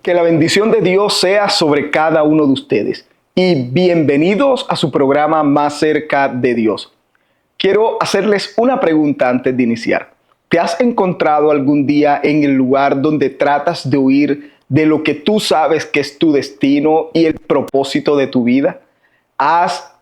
Que la bendición de Dios sea sobre cada uno de ustedes y bienvenidos a su programa Más cerca de Dios. Quiero hacerles una pregunta antes de iniciar. ¿Te has encontrado algún día en el lugar donde tratas de huir de lo que tú sabes que es tu destino y el propósito de tu vida? ¿Has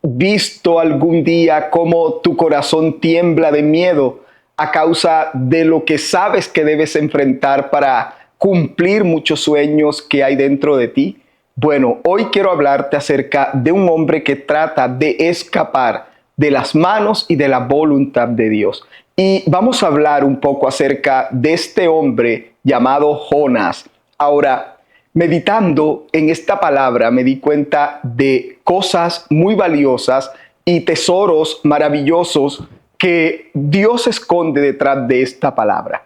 visto algún día cómo tu corazón tiembla de miedo a causa de lo que sabes que debes enfrentar para cumplir muchos sueños que hay dentro de ti? Bueno, hoy quiero hablarte acerca de un hombre que trata de escapar de las manos y de la voluntad de Dios. Y vamos a hablar un poco acerca de este hombre llamado Jonás. Ahora, meditando en esta palabra, me di cuenta de cosas muy valiosas y tesoros maravillosos que Dios esconde detrás de esta palabra.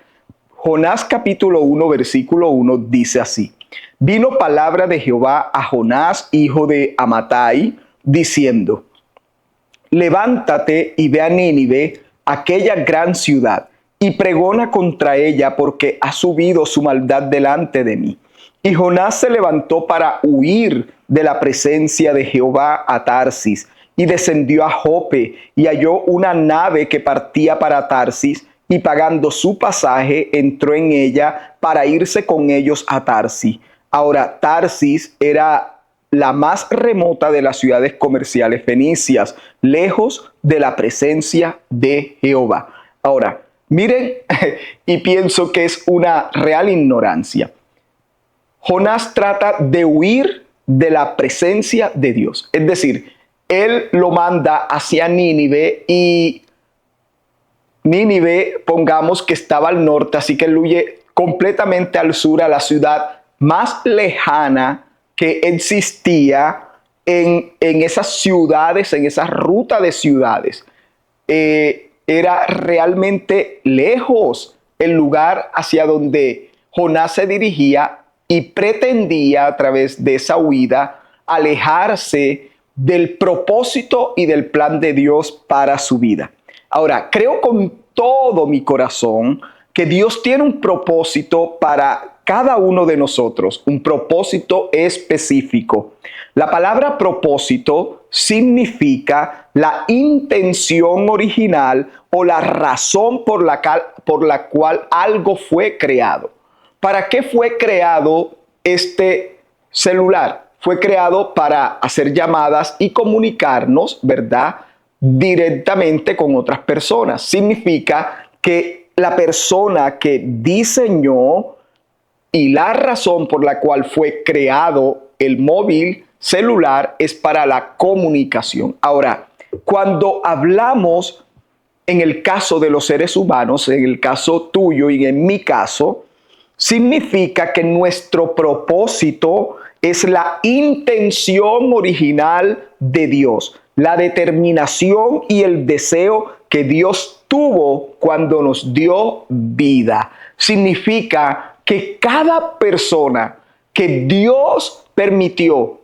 Jonás capítulo 1, versículo 1 dice así: Vino palabra de Jehová a Jonás, hijo de Amittai, diciendo: Levántate y ve a Nínive, aquella gran ciudad, y pregona contra ella, porque ha subido su maldad delante de mí. Y Jonás se levantó para huir de la presencia de Jehová a Tarsis, y descendió a Jope, y halló una nave que partía para Tarsis, y pagando su pasaje, entró en ella para irse con ellos a Tarsis. Ahora, Tarsis era la más remota de las ciudades comerciales fenicias, lejos de la presencia de Jehová. Ahora, miren, y pienso que es una real ignorancia. Jonás trata de huir de la presencia de Dios. Es decir, él lo manda hacia Nínive y Nínive, pongamos que estaba al norte, así que él huye completamente al sur, a la ciudad más lejana que existía en esas ciudades, en esa ruta de ciudades. Era realmente lejos el lugar hacia donde Jonás se dirigía y pretendía a través de esa huida alejarse del propósito y del plan de Dios para su vida. Ahora, creo con todo mi corazón que Dios tiene un propósito para cada uno de nosotros, un propósito específico. La palabra propósito significa la intención original o la razón por la cual algo fue creado. ¿Para qué fue creado este celular? Fue creado para hacer llamadas y comunicarnos, ¿verdad?, directamente con otras personas. Significa que la persona que diseñó y la razón por la cual fue creado el móvil celular es para la comunicación. Ahora, cuando hablamos en el caso de los seres humanos, en el caso tuyo y en mi caso, significa que nuestro propósito es la intención original de Dios, la determinación y el deseo que Dios tuvo cuando nos dio vida. Significa que cada persona que Dios permitió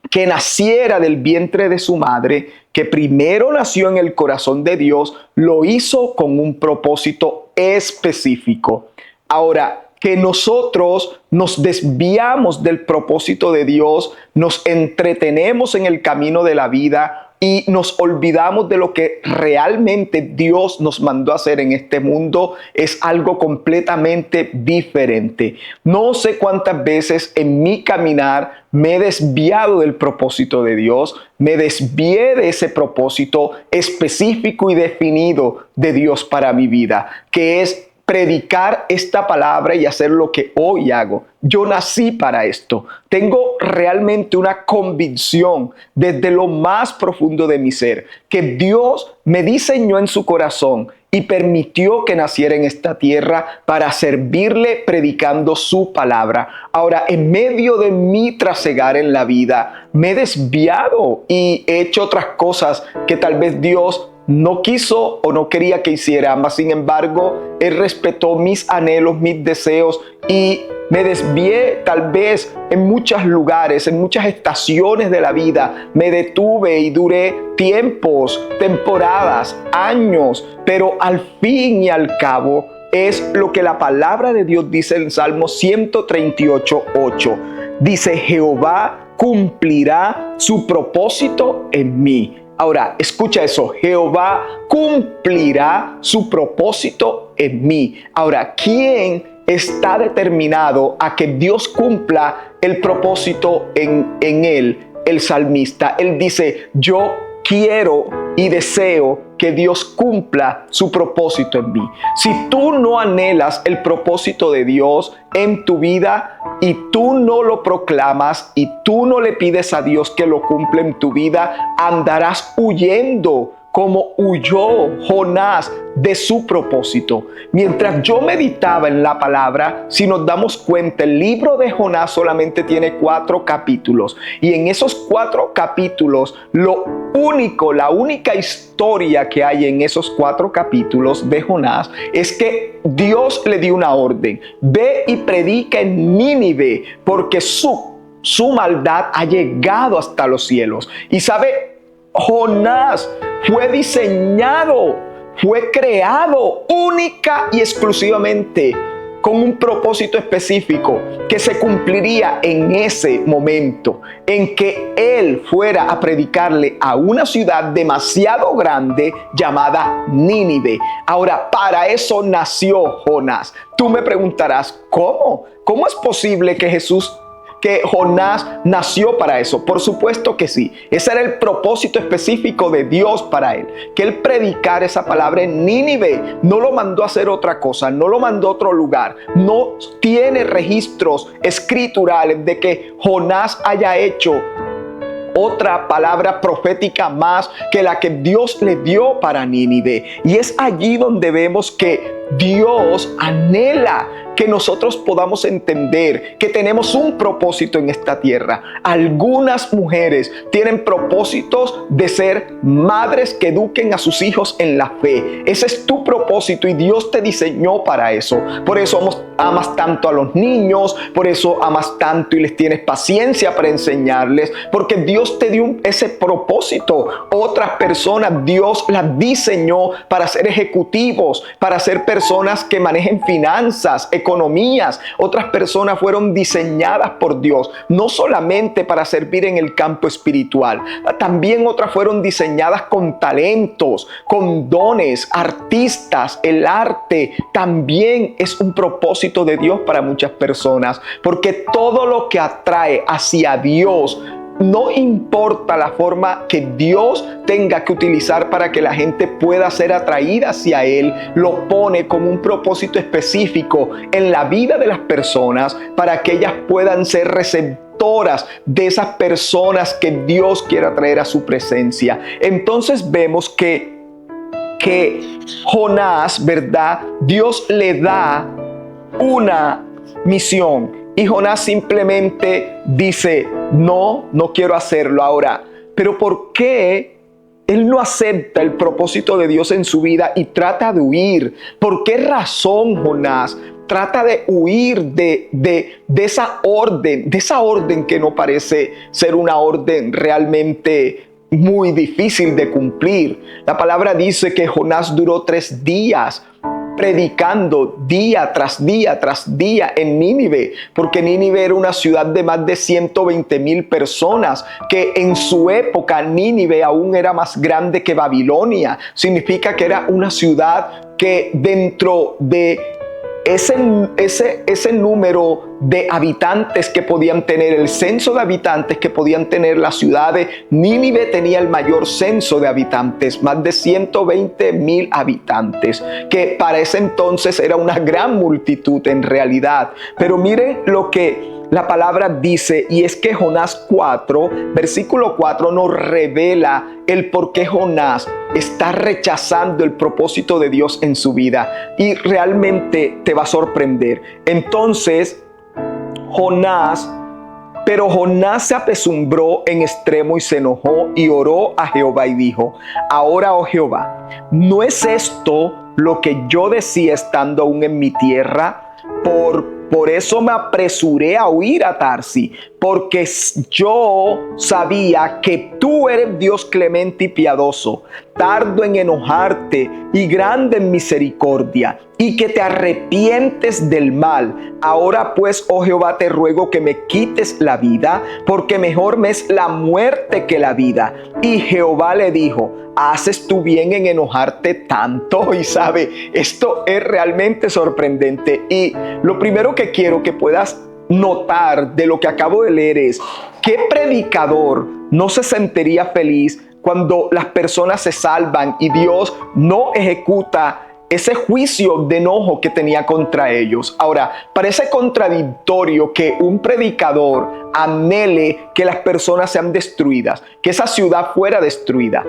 que naciera del vientre de su madre, que primero nació en el corazón de Dios, lo hizo con un propósito específico. Ahora, que nosotros nos desviamos del propósito de Dios, nos entretenemos en el camino de la vida y nos olvidamos de lo que realmente Dios nos mandó a hacer en este mundo, es algo completamente diferente. No sé cuántas veces en mi caminar me he desviado del propósito de Dios, me desvié de ese propósito específico y definido de Dios para mi vida, que es predicar esta palabra y hacer lo que hoy hago. Yo nací para esto. Tengo realmente una convicción desde lo más profundo de mi ser que Dios me diseñó en su corazón y permitió que naciera en esta tierra para servirle predicando su palabra. Ahora, en medio de mi trasegar en la vida, me he desviado y he hecho otras cosas que tal vez Dios no quiso o no quería que hiciera, mas sin embargo, Él respetó mis anhelos, mis deseos y me desvié tal vez en muchos lugares, en muchas estaciones de la vida. Me detuve y duré tiempos, temporadas, años, pero al fin y al cabo es lo que la palabra de Dios dice en Salmo 138:8. Dice: Jehová cumplirá su propósito en mí. Ahora, escucha eso: Jehová cumplirá su propósito en mí. Ahora, ¿quién está determinado a que Dios cumpla el propósito en él? El salmista. Él dice: yo quiero y deseo que Dios cumpla su propósito en mí. Si tú no anhelas el propósito de Dios en tu vida y tú no lo proclamas y tú no le pides a Dios que lo cumpla en tu vida, andarás huyendo como huyó Jonás de su propósito. Mientras yo meditaba en la palabra, si nos damos cuenta, el libro de Jonás solamente tiene 4 capítulos. Y en esos 4 capítulos, la única historia que hay en esos 4 capítulos de Jonás es que Dios le dio una orden: ve y predica en Nínive, porque su maldad ha llegado hasta los cielos. Y sabe, Jonás fue diseñado, fue creado única y exclusivamente con un propósito específico que se cumpliría en ese momento, en que él fuera a predicarle a una ciudad demasiado grande llamada Nínive. Ahora, para eso nació Jonás. Tú me preguntarás, ¿cómo? ¿Cómo es posible que Jonás nació para eso? Por supuesto que sí. Ese era el propósito específico de Dios para él, que él predicara esa palabra en Nínive. No lo mandó a hacer otra cosa, no lo mandó a otro lugar. No tiene registros escriturales de que Jonás haya hecho otra palabra profética más que la que Dios le dio para Nínive. Y es allí donde vemos que Dios anhela que nosotros podamos entender que tenemos un propósito en esta tierra. Algunas mujeres tienen propósitos de ser madres que eduquen a sus hijos en la fe. Ese es tu propósito y Dios te diseñó para eso. Por eso amas tanto a los niños, por eso amas tanto y les tienes paciencia para enseñarles, porque Dios te dio ese propósito. Otras personas Dios las diseñó para ser ejecutivos, para ser personas que manejen finanzas, economías. Otras personas fueron diseñadas por Dios no solamente para servir en el campo espiritual, también otras fueron diseñadas con talentos, con dones, artistas. El arte también es un propósito de Dios para muchas personas, porque todo lo que atrae hacia Dios, no importa la forma que Dios tenga que utilizar para que la gente pueda ser atraída hacia Él, lo pone como un propósito específico en la vida de las personas para que ellas puedan ser receptoras de esas personas que Dios quiere atraer a su presencia. Entonces vemos que Jonás, ¿verdad? Dios le da una misión. Y Jonás simplemente dice: no quiero hacerlo ahora. Pero ¿por qué él no acepta el propósito de Dios en su vida y trata de huir? ¿Por qué razón Jonás trata de huir de esa orden que no parece ser una orden realmente muy difícil de cumplir? La palabra dice que Jonás duró 3 días predicando día tras día tras día en Nínive, porque Nínive era una ciudad de más de 120,000 personas, que en su época Nínive aún era más grande que Babilonia. Significa que era una ciudad que dentro de ese número de habitantes que podían tener, el censo de habitantes que podían tener las ciudades, Nínive tenía el mayor censo de habitantes, más de 120,000 habitantes, que para ese entonces era una gran multitud en realidad. Pero miren lo que la palabra dice, y es que Jonás 4, versículo 4 nos revela el por qué Jonás está rechazando el propósito de Dios en su vida, y realmente te va a sorprender. Entonces Pero Jonás se apesumbró en extremo y se enojó y oró a Jehová y dijo: ahora, oh Jehová, ¿no es esto lo que yo decía estando aún en mi tierra? Por eso me apresuré a huir a Tarsis, porque yo sabía que tú eres Dios clemente y piadoso, tardo en enojarte y grande en misericordia, y que te arrepientes del mal. Ahora pues, oh Jehová, te ruego que me quites la vida, porque mejor me es la muerte que la vida. Y Jehová le dijo: ¿haces tú bien en enojarte tanto? Y sabe, esto es realmente sorprendente. Y lo primero que quiero que puedas notar de lo que acabo de leer es: ¿qué predicador no se sentiría feliz cuando las personas se salvan y Dios no ejecuta ese juicio de enojo que tenía contra ellos? Ahora, parece contradictorio que un predicador anhele que las personas sean destruidas, que esa ciudad fuera destruida.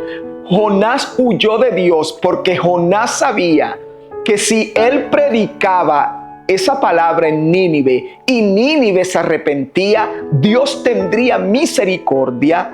Jonás huyó de Dios porque Jonás sabía que si él predicaba esa palabra en Nínive y Nínive se arrepentía, Dios tendría misericordia,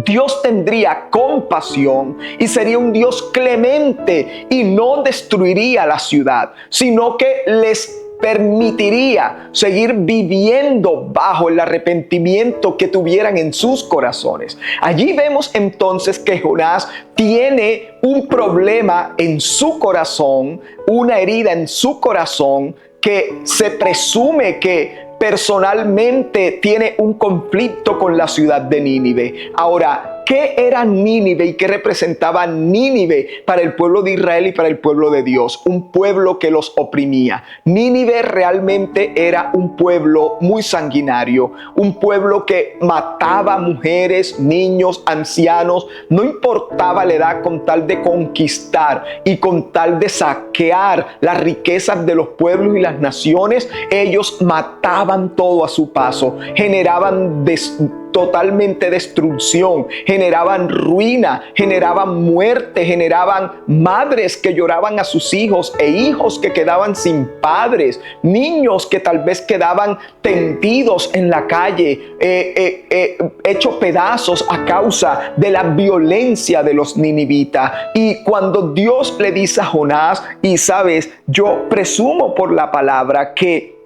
Dios tendría compasión y sería un Dios clemente y no destruiría la ciudad, sino que les permitiría seguir viviendo bajo el arrepentimiento que tuvieran en sus corazones. Allí vemos entonces que Jonás tiene un problema en su corazón, una herida en su corazón, que se presume que personalmente tiene un conflicto con la ciudad de Nínive. Ahora, ¿qué era Nínive y qué representaba Nínive para el pueblo de Israel y para el pueblo de Dios? Un pueblo que los oprimía. Nínive realmente era un pueblo muy sanguinario, un pueblo que mataba mujeres, niños, ancianos, no importaba la edad, con tal de conquistar y con tal de saquear las riquezas de los pueblos y las naciones. Ellos mataban todo a su paso, generaban totalmente destrucción, generaban ruina, generaban muerte, generaban madres que lloraban a sus hijos e hijos que quedaban sin padres, niños que tal vez quedaban tendidos en la calle, hechos pedazos a causa de la violencia de los ninivitas. Y cuando Dios le dice a Jonás, y sabes, yo presumo por la palabra que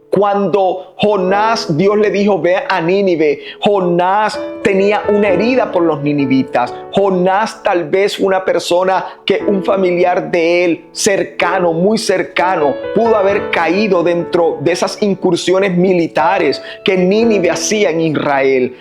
cuando Jonás, Dios le dijo: ve a Nínive, Jonás tenía una herida por los ninivitas. Jonás, tal vez una persona que un familiar de él, cercano, muy cercano, pudo haber caído dentro de esas incursiones militares que Nínive hacía en Israel.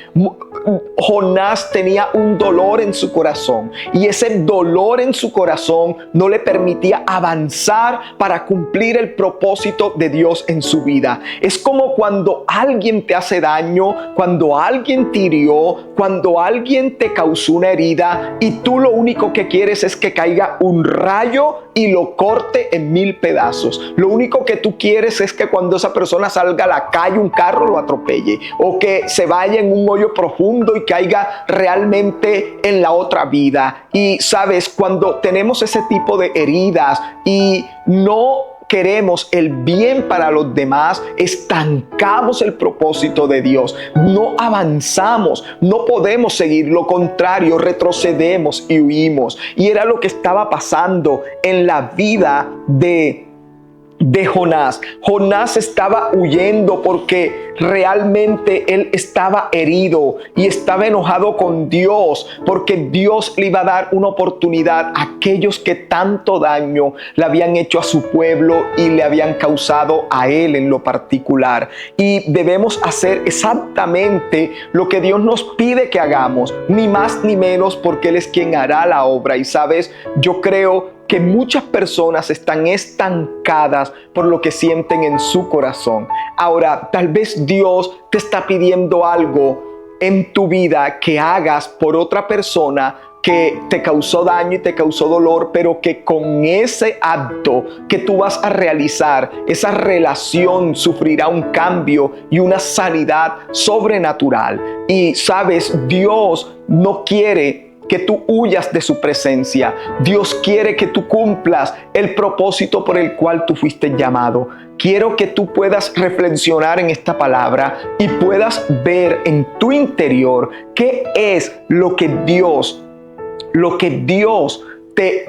Jonás tenía un dolor en su corazón, y ese dolor en su corazón no le permitía avanzar para cumplir el propósito de Dios en su vida. Es como cuando alguien te hace daño, cuando alguien te hirió, cuando alguien te causó una herida y tú lo único que quieres es que caiga un rayo y lo corte en 1000 pedazos. Lo único que tú quieres es que cuando esa persona salga a la calle, un carro lo atropelle, o que se vaya en un hoyo profundo y caiga realmente en la otra vida. Y sabes, cuando tenemos ese tipo de heridas y no queremos el bien para los demás, estancamos el propósito de Dios, no avanzamos, no podemos seguir, lo contrario, retrocedemos y huimos. Y era lo que estaba pasando en la vida de Jonás. Jonás estaba huyendo porque realmente él estaba herido y estaba enojado con Dios, porque Dios le iba a dar una oportunidad a aquellos que tanto daño le habían hecho a su pueblo y le habían causado a él en lo particular. Y debemos hacer exactamente lo que Dios nos pide que hagamos, ni más ni menos, porque Él es quien hará la obra. Y sabes, yo creo que muchas personas están estancadas por lo que sienten en su corazón. Ahora, tal vez Dios te está pidiendo algo en tu vida que hagas por otra persona que te causó daño y te causó dolor, pero que con ese acto que tú vas a realizar, esa relación sufrirá un cambio y una sanidad sobrenatural. Y sabes, Dios no quiere que tú huyas de su presencia. Dios quiere que tú cumplas el propósito por el cual tú fuiste llamado. Quiero que tú puedas reflexionar en esta palabra y puedas ver en tu interior qué es lo que Dios te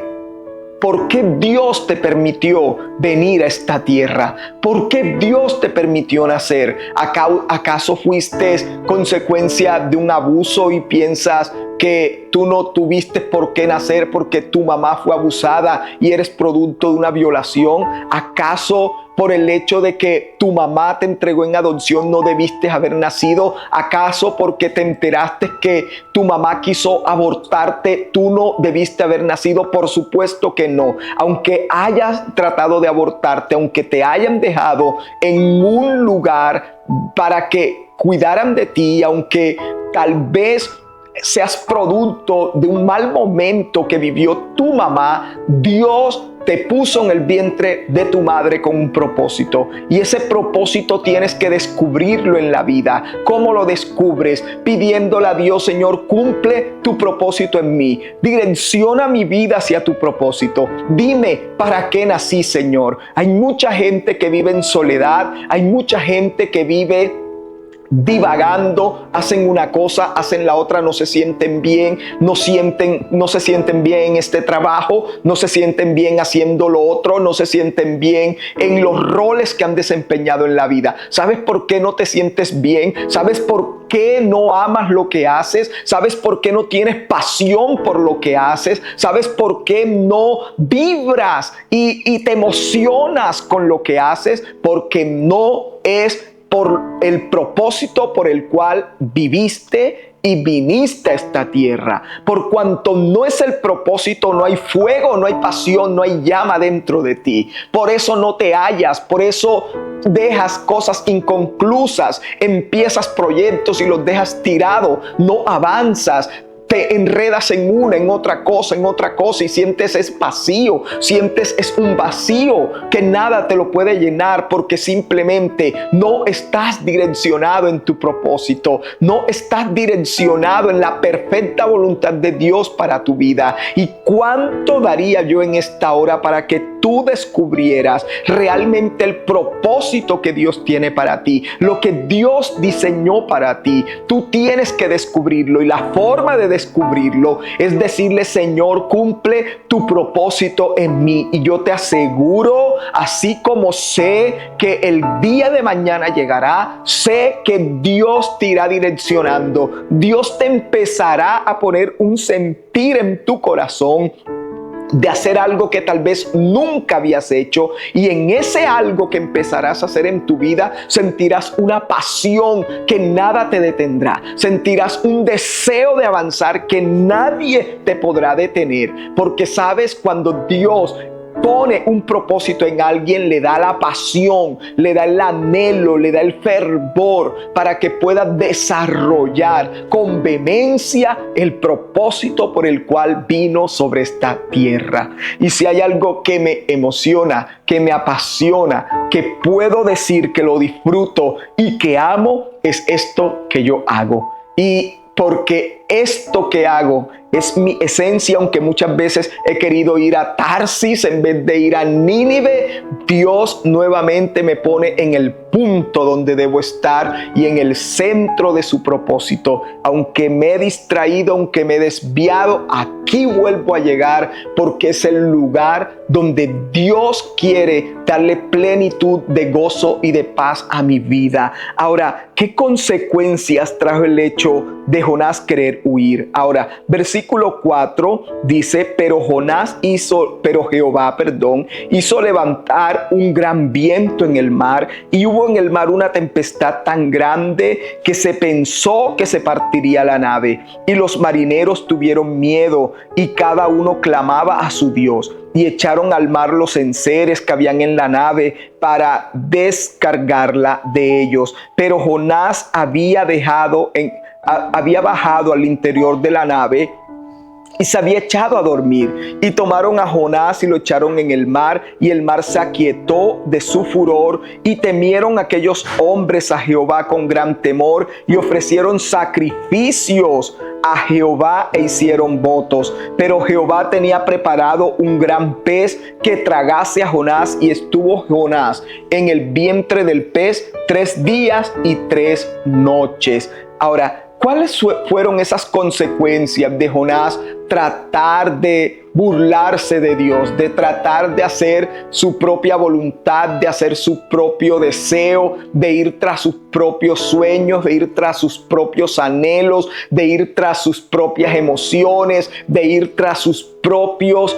¿Por qué Dios te permitió venir a esta tierra? ¿Por qué Dios te permitió nacer? ¿Acaso fuiste consecuencia de un abuso y piensas que tú no tuviste por qué nacer porque tu mamá fue abusada y eres producto de una violación? ¿Acaso por el hecho de que tu mamá te entregó en adopción no debiste haber nacido? ¿Acaso porque te enteraste que tu mamá quiso abortarte, tú no debiste haber nacido? Por supuesto que no. Aunque hayas tratado de abortarte, aunque te hayan dejado en un lugar para que cuidaran de ti, aunque tal vez seas producto de un mal momento que vivió tu mamá, Dios te puso en el vientre de tu madre con un propósito, y ese propósito tienes que descubrirlo en la vida. ¿Cómo lo descubres? Pidiéndole a Dios: Señor, cumple tu propósito en mí, direcciona mi vida hacia tu propósito, dime para qué nací, Señor. Hay mucha gente que vive en soledad, hay mucha gente que vive divagando, hacen una cosa, hacen la otra, no se sienten bien, no se sienten bien en este trabajo, no se sienten bien haciendo lo otro, no se sienten bien en los roles que han desempeñado en la vida. ¿Sabes por qué no te sientes bien? ¿Sabes por qué no amas lo que haces? ¿Sabes por qué no tienes pasión por lo que haces? ¿Sabes por qué no vibras y te emocionas con lo que haces? Porque no es por el propósito por el cual viviste y viniste a esta tierra. Por cuanto no es el propósito, no hay fuego, no hay pasión, no hay llama dentro de ti. Por eso no te hallas, por eso dejas cosas inconclusas, empiezas proyectos y los dejas tirados, no avanzas. Te enredas en otra cosa y sientes es vacío, sientes es un vacío que nada te lo puede llenar porque simplemente no estás direccionado en tu propósito, no estás direccionado en la perfecta voluntad de Dios para tu vida. ¿Y cuánto daría yo en esta hora para que tú descubrieras realmente el propósito que Dios tiene para ti, lo que Dios diseñó para ti? Tú tienes que descubrirlo, y la forma de descubrirlo es decirle: Señor, cumple tu propósito en mí. Y yo te aseguro, así como sé que el día de mañana llegará, sé que Dios te irá direccionando. Dios te empezará a poner un sentir en tu corazón de hacer algo que tal vez nunca habías hecho, y en ese algo que empezarás a hacer en tu vida sentirás una pasión que nada te detendrá, sentirás un deseo de avanzar que nadie te podrá detener, porque sabes, cuando Dios pone un propósito en alguien, le da la pasión, le da el anhelo, le da el fervor para que pueda desarrollar con vehemencia el propósito por el cual vino sobre esta tierra. Y si hay algo que me emociona, que me apasiona, que puedo decir que lo disfruto y que amo, es esto que yo hago. Y porque esto que hago es mi esencia, aunque muchas veces he querido ir a Tarsis en vez de ir a Nínive, Dios nuevamente me pone en el punto donde debo estar y en el centro de su propósito. Aunque me he distraído, aunque me he desviado, aquí vuelvo a llegar porque es el lugar donde Dios quiere darle plenitud de gozo y de paz a mi vida. Ahora, ¿qué consecuencias trajo el hecho de Jonás querer huir? Ahora, versículo 4 dice: pero Jehová hizo levantar un gran viento en el mar, y hubo en el mar una tempestad tan grande que se pensó que se partiría la nave, y los marineros tuvieron miedo, y cada uno clamaba a su Dios, y echaron al mar los enseres que habían en la nave para descargarla de ellos. Pero Jonás había bajado al interior de la nave y se había echado a dormir. Y tomaron a Jonás y lo echaron en el mar, y el mar se aquietó de su furor, y temieron aquellos hombres a Jehová con gran temor, y ofrecieron sacrificios a Jehová e hicieron votos. Pero Jehová tenía preparado un gran pez que tragase a Jonás, y estuvo Jonás en el vientre del pez 3 días y 3 noches. Ahora, ¿cuáles fueron esas consecuencias de Jonás tratar de burlarse de Dios, de tratar de hacer su propia voluntad, de hacer su propio deseo, de ir tras sus propios sueños, de ir tras sus propios anhelos, de ir tras sus propias emociones, de ir tras sus propios,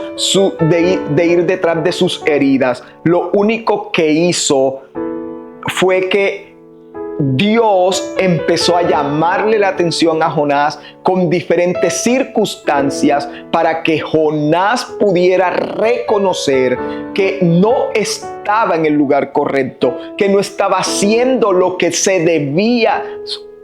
de ir detrás de sus heridas. Lo único que hizo fue que Dios empezó a llamarle la atención a Jonás con diferentes circunstancias para que Jonás pudiera reconocer que no estaba en el lugar correcto, que no estaba haciendo lo que se debía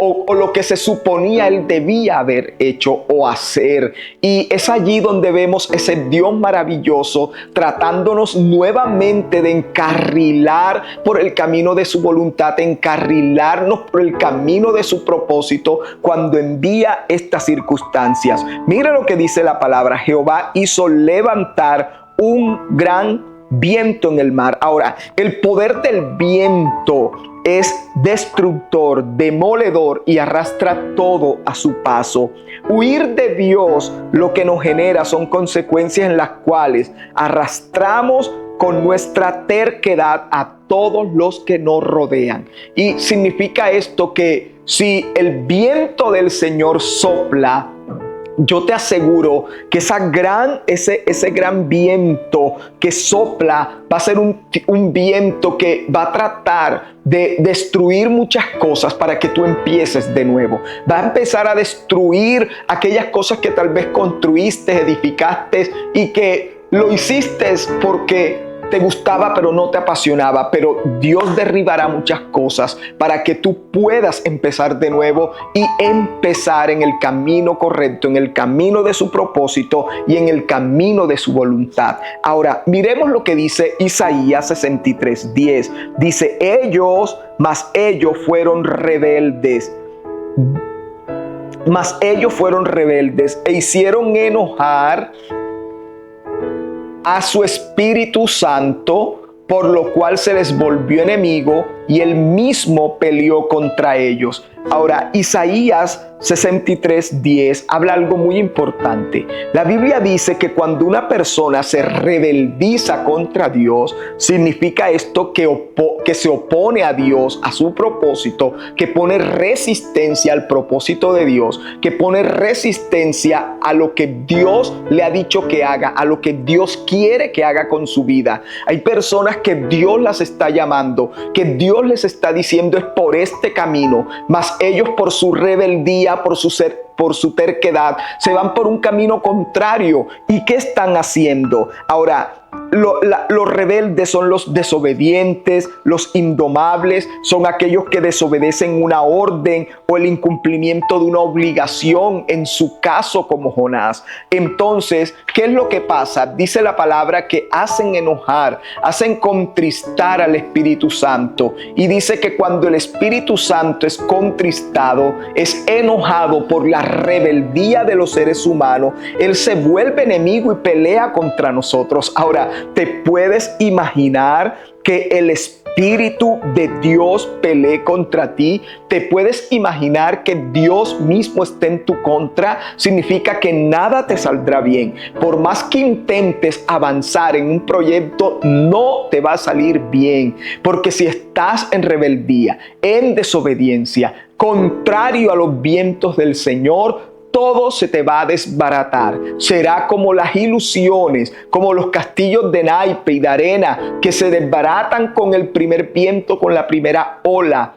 o lo que se suponía él debía haber hecho o hacer. Y es allí donde vemos ese Dios maravilloso tratándonos nuevamente de encarrilar por el camino de su voluntad, de encarrilarnos por el camino de su propósito cuando envía estas circunstancias. Mira lo que dice la palabra: Jehová hizo levantar un gran viento en el mar. Ahora, el poder del viento es destructor, demoledor y arrastra todo a su paso. Huir de Dios lo que nos genera son consecuencias en las cuales arrastramos con nuestra terquedad a todos los que nos rodean. Y significa esto que si el viento del Señor sopla, yo te aseguro que ese gran viento que sopla va a ser un viento que va a tratar de destruir muchas cosas para que tú empieces de nuevo. Va a empezar a destruir aquellas cosas que tal vez construiste, edificaste y que lo hiciste porque te gustaba pero no te apasionaba. Pero Dios derribará muchas cosas para que tú puedas empezar de nuevo y empezar en el camino correcto, en el camino de su propósito y en el camino de su voluntad. Ahora, miremos lo que dice Isaías 63:10. Dice: mas ellos fueron rebeldes e hicieron enojar a su Espíritu Santo, por lo cual se les volvió enemigo y él mismo peleó contra ellos. Ahora, Isaías 63:10 habla algo muy importante. La Biblia dice que cuando una persona se rebeldiza contra Dios, significa esto que se opone a Dios, a su propósito, que pone resistencia al propósito de Dios, que pone resistencia a lo que Dios le ha dicho que haga, a lo que Dios quiere que haga con su vida. Hay personas que Dios las está llamando, que Dios les está diciendo es por este camino, mas ellos por su rebeldía, por su terquedad, se van por un camino contrario. ¿Y qué están haciendo? Ahora, los rebeldes son los desobedientes, los indomables, son aquellos que desobedecen una orden o el incumplimiento de una obligación, en su caso como Jonás. Entonces, ¿qué es lo que pasa? Dice la palabra que hacen enojar, hacen contristar al Espíritu Santo. Y dice que cuando el Espíritu Santo es contristado, es enojado por la rebeldía de los seres humanos, Él se vuelve enemigo y pelea contra nosotros. Ahora, ¿te puedes imaginar que el Espíritu de Dios pelee contra ti? ¿Te puedes imaginar que Dios mismo esté en tu contra? Significa que nada te saldrá bien. Por más que intentes avanzar en un proyecto, no te va a salir bien. Porque si estás en rebeldía, en desobediencia, contrario a los vientos del Señor, todo se te va a desbaratar. Será como las ilusiones, como los castillos de naipe y de arena que se desbaratan con el primer viento, con la primera ola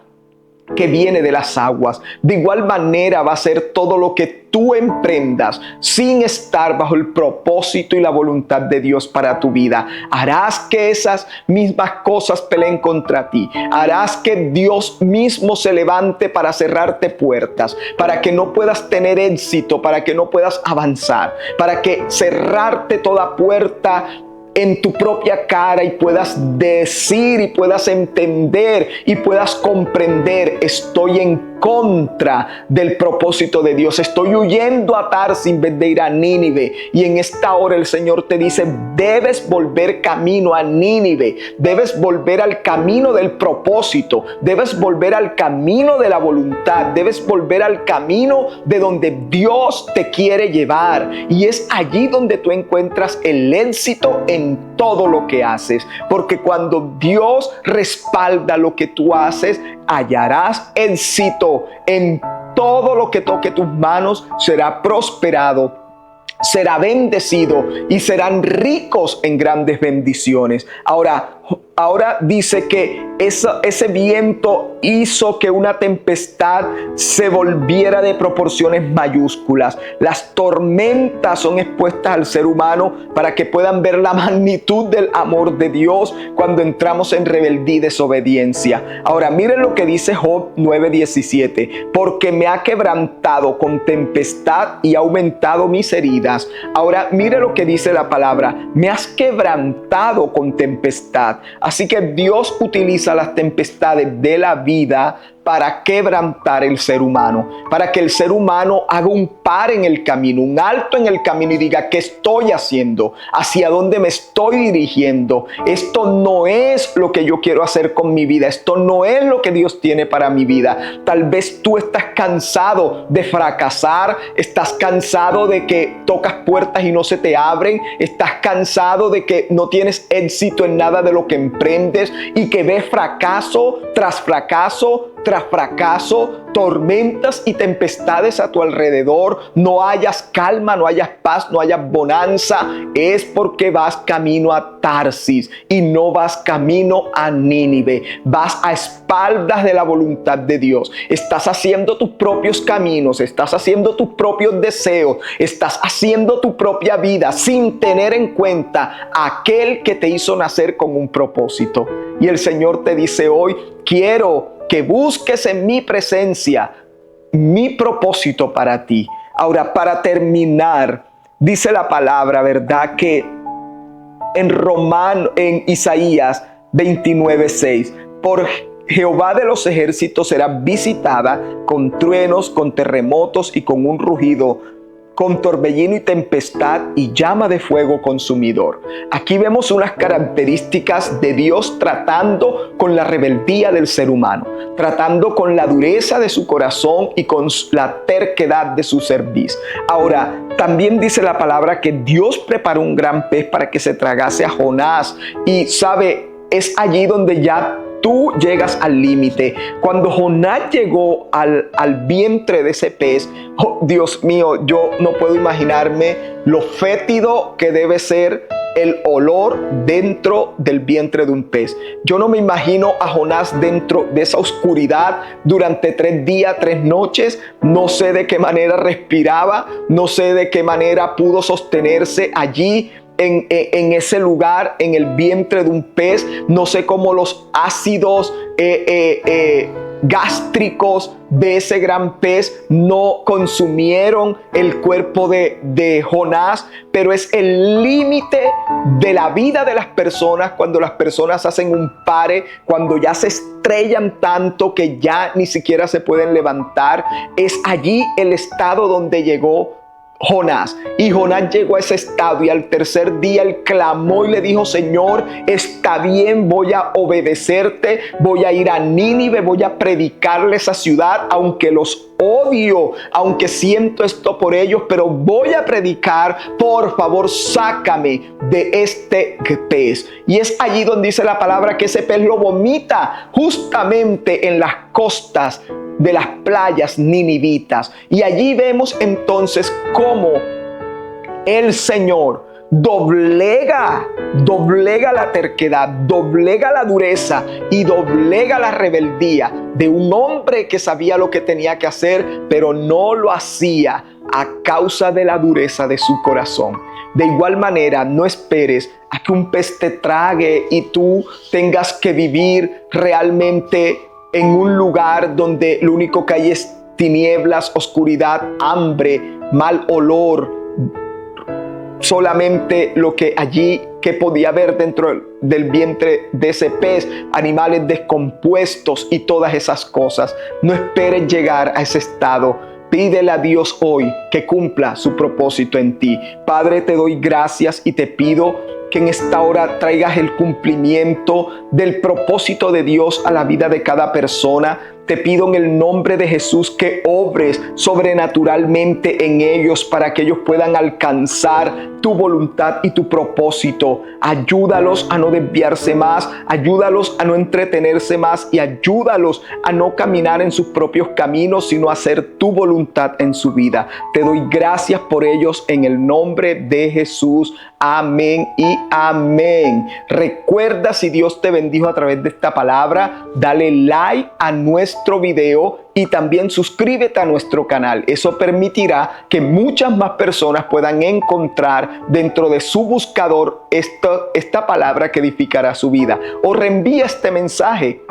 que viene de las aguas. De igual manera va a ser todo lo que tú emprendas sin estar bajo el propósito y la voluntad de Dios para tu vida. Harás que esas mismas cosas peleen contra ti. Harás que Dios mismo se levante para cerrarte puertas, para que no puedas tener éxito, para que no puedas avanzar, para que cerrarte toda puerta en tu propia cara y puedas decir y puedas entender y puedas comprender: estoy en contra del propósito de Dios. Estoy huyendo a Tarsis en vez de ir a Nínive. Y en esta hora el Señor te dice, debes volver camino a Nínive. Debes volver al camino del propósito. Debes volver al camino de la voluntad. Debes volver al camino de donde Dios te quiere llevar. Y es allí donde tú encuentras el éxito en todo lo que haces. Porque cuando Dios respalda lo que tú haces, hallarás éxito en todo lo que toque tus manos. Será prosperado, será bendecido y serán ricos en grandes bendiciones. Ahora dice que ese viento hizo que una tempestad se volviera de proporciones mayúsculas. Las tormentas son expuestas al ser humano para que puedan ver la magnitud del amor de Dios cuando entramos en rebeldía y desobediencia. Ahora miren lo que dice Job 9:17. Porque me ha quebrantado con tempestad y ha aumentado mis heridas. Ahora mire lo que dice la palabra. Me has quebrantado con tempestad. Así que Dios utiliza las tempestades de la vida para quebrantar el ser humano, para que el ser humano haga un par en el camino, un alto en el camino y diga, ¿qué estoy haciendo? ¿Hacia dónde me estoy dirigiendo? Esto no es lo que yo quiero hacer con mi vida, esto no es lo que Dios tiene para mi vida. Tal vez tú estás cansado de fracasar, estás cansado de que tocas puertas y no se te abren, estás cansado de que no tienes éxito en nada de lo que emprendes y que ves fracaso tras fracaso tras fracaso, tormentas y tempestades a tu alrededor, no hayas calma, no hayas paz, no hayas bonanza, es porque vas camino a Tarsis y no vas camino a Nínive. Vas a espaldas de la voluntad de Dios. Estás haciendo tus propios caminos, estás haciendo tus propios deseos, estás haciendo tu propia vida sin tener en cuenta aquel que te hizo nacer con un propósito. Y el Señor te dice hoy, quiero que busques en mi presencia mi propósito para ti. Ahora, para terminar, dice la palabra, ¿verdad? Que en Isaías 29:6, por Jehová de los ejércitos será visitada con truenos, con terremotos y con un rugido, con torbellino y tempestad y llama de fuego consumidor. Aquí vemos unas características de Dios tratando con la rebeldía del ser humano, tratando con la dureza de su corazón y con la terquedad de su cerviz. Ahora, también dice la palabra que Dios preparó un gran pez para que se tragase a Jonás. Y sabe, es allí donde ya tú llegas al límite. Cuando Jonás llegó al vientre de ese pez, oh, Dios mío, yo no puedo imaginarme lo fétido que debe ser el olor dentro del vientre de un pez. Yo no me imagino a Jonás dentro de esa oscuridad durante 3 días, 3 noches. No sé de qué manera respiraba, no sé de qué manera pudo sostenerse allí en ese lugar, en el vientre de un pez. No sé cómo los ácidos gástricos de ese gran pez no consumieron el cuerpo de Jonás, pero es el límite de la vida de las personas cuando las personas hacen un pare, cuando ya se estrellan tanto que ya ni siquiera se pueden levantar. Es allí el estado donde llegó Jonás. Y Jonás llegó a ese estado y al tercer día él clamó y le dijo, Señor, está bien, voy a obedecerte, voy a ir a Nínive, voy a predicarle esa ciudad, aunque los odio, aunque siento esto por ellos, pero voy a predicar, por favor, sácame de este pez. Y es allí donde dice la palabra que ese pez lo vomita justamente en las costas de las playas ninivitas. Y allí vemos entonces cómo el Señor doblega la terquedad, doblega la dureza y doblega la rebeldía de un hombre que sabía lo que tenía que hacer, pero no lo hacía a causa de la dureza de su corazón. De igual manera, no esperes a que un pez te trague y tú tengas que vivir realmente en un lugar donde lo único que hay es tinieblas, oscuridad, hambre, mal olor. Solamente lo que allí que podía haber dentro del vientre de ese pez, animales descompuestos y todas esas cosas. No esperes llegar a ese estado. Pídele a Dios hoy que cumpla su propósito en ti. Padre, te doy gracias y te pido que en esta hora traigas el cumplimiento del propósito de Dios a la vida de cada persona. Te pido en el nombre de Jesús que obres sobrenaturalmente en ellos para que ellos puedan alcanzar tu voluntad y tu propósito. Ayúdalos a no desviarse más, ayúdalos a no entretenerse más y ayúdalos a no caminar en sus propios caminos, sino a hacer tu voluntad en su vida. Te doy gracias por ellos en el nombre de Jesús. Amén y amén. Recuerda, si Dios te bendijo a través de esta palabra, dale like a nuestro video y también suscríbete a nuestro canal. Eso permitirá que muchas más personas puedan encontrar dentro de su buscador esta palabra que edificará su vida. O reenvía este mensaje,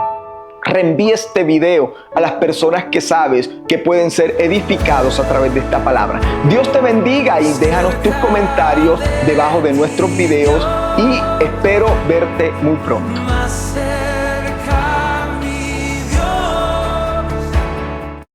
reenvía este video a las personas que sabes que pueden ser edificados a través de esta palabra. Dios te bendiga y déjanos tus comentarios debajo de nuestros videos y espero verte muy pronto.